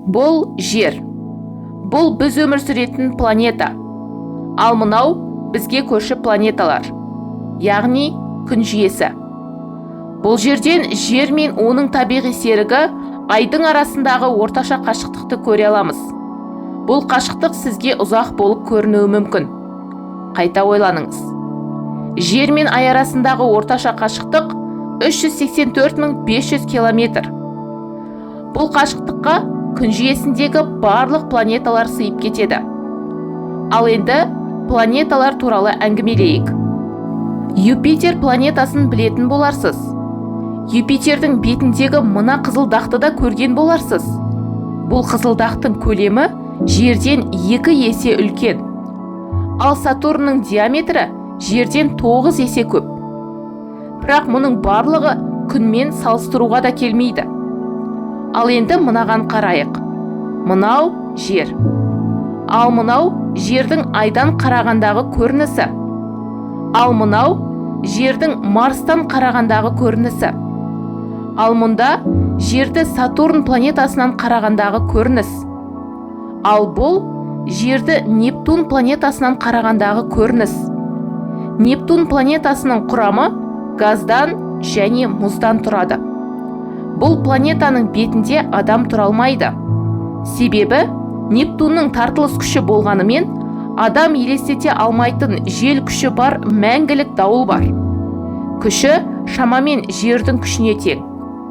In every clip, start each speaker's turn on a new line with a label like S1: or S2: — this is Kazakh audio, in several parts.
S1: Бұл жер. Бұл біз өмір сүретін планета. Ал мынау бізге көрші планеталар. Яғни күн жүйесі. Бұл жерден жер мен оның табиғи серігі айдың арасындағы орташа қашықтықты көре аламыз. Бұл қашықтық сізге ұзақ болып көрінуі мүмкін. Қайта ойланыңыз. Жер мен ай арасындағы орташа қашықтық 384.500 километр. Бұл қашықтыққа күн жүйесіндегі барлық планеталар сыйып кетеді. Ал енді планеталар туралы әңгімелейік. Юпитер планетасын білетін боларсыз. Юпитердің бетіндегі мына қызылдақты да көрген боларсыз. Бұл қызылдақтың көлемі жерден 2 есе үлкен. Ал Сатурнның диаметрі жерден 9 есе көп. Бірақ мұның барлығы күнмен салыстыруға да келмейді. Ал енді мынаған қарайық. Мынау жер. Ал мынау жердің айдан қарағандағы көрінісі. Ал мынау жердің Марстан қарағандағы көрінісі. Ал мұнда жерді Сатурн планетасынан қарағандағы көрініс. Ал бұл жерді Нептун планетасынан қарағандағы көрініс. Нептун планетасының құрамы газдан және мұздан тұрады. Бұл планетаның бетінде адам тұра алмайды. Себебі Нептунның тартылыс күші болғанымен адам елестете алмайтын жел күші бар мәңгілік дауыл бар. Күші шамамен жердің күшіне тең.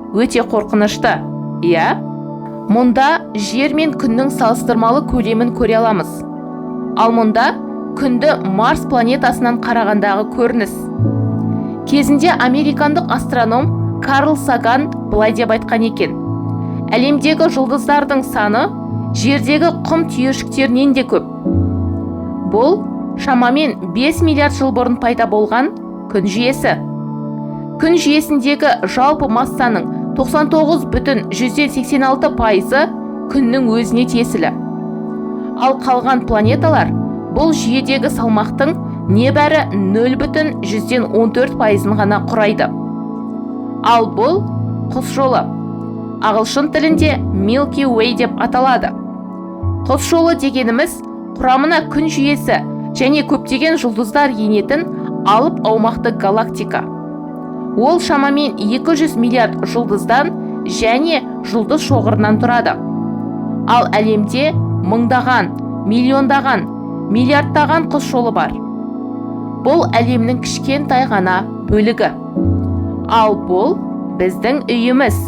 S1: Өте қорқынышты, иә? Мұнда жер мен күннің салыстырмалы көлемін көре аламыз. Ал мұнда күнді Марс планетасынан қарағандағы көрініс. Кезінде американдық астроном Карл Саган былай деп айтқан екен. Әлемдегі жұлдыздардың саны жердегі құм түйіршіктерінен де көп. Бұл шамамен 5 миллиард жыл бұрын пайда болған күн жүйесі. Күн жүйесіндегі жалпы массаның 99,86% күннің өзіне тиесілі. Ал қалған планеталар бұл жүйедегі салмақтың небәрі 0,14% ғана құрайды. Ал бұл құс жолы. Ағылшын тілінде Milky Way деп аталады. Құс жолы дегеніміз құрамына күн жүйесі және көптеген жұлдыздар енетін алып аумақты галактика. Ол шамамен 200 миллиард жұлдыздан және жұлдыз шоғырынан тұрады. Ал әлемде мыңдаған, миллиондаған, миллиардтаған құс жолы бар. Бұл әлемнің кішкентай ғана бөлігі. Ал бұл біздің үйіміз.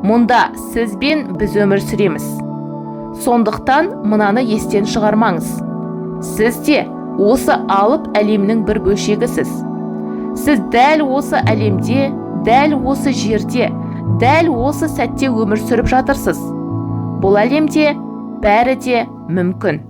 S1: Мұнда сіз бен біз өмір сүреміз. Сондықтан мынаны естен шығармаңыз. Сіз де осы алып әлемнің бір бөлшегісіз. Сіз дәл осы әлемде, дәл осы жерде, дәл осы сәтте өмір сүріп жатырсыз. Бұл әлемде бәрі де мүмкін.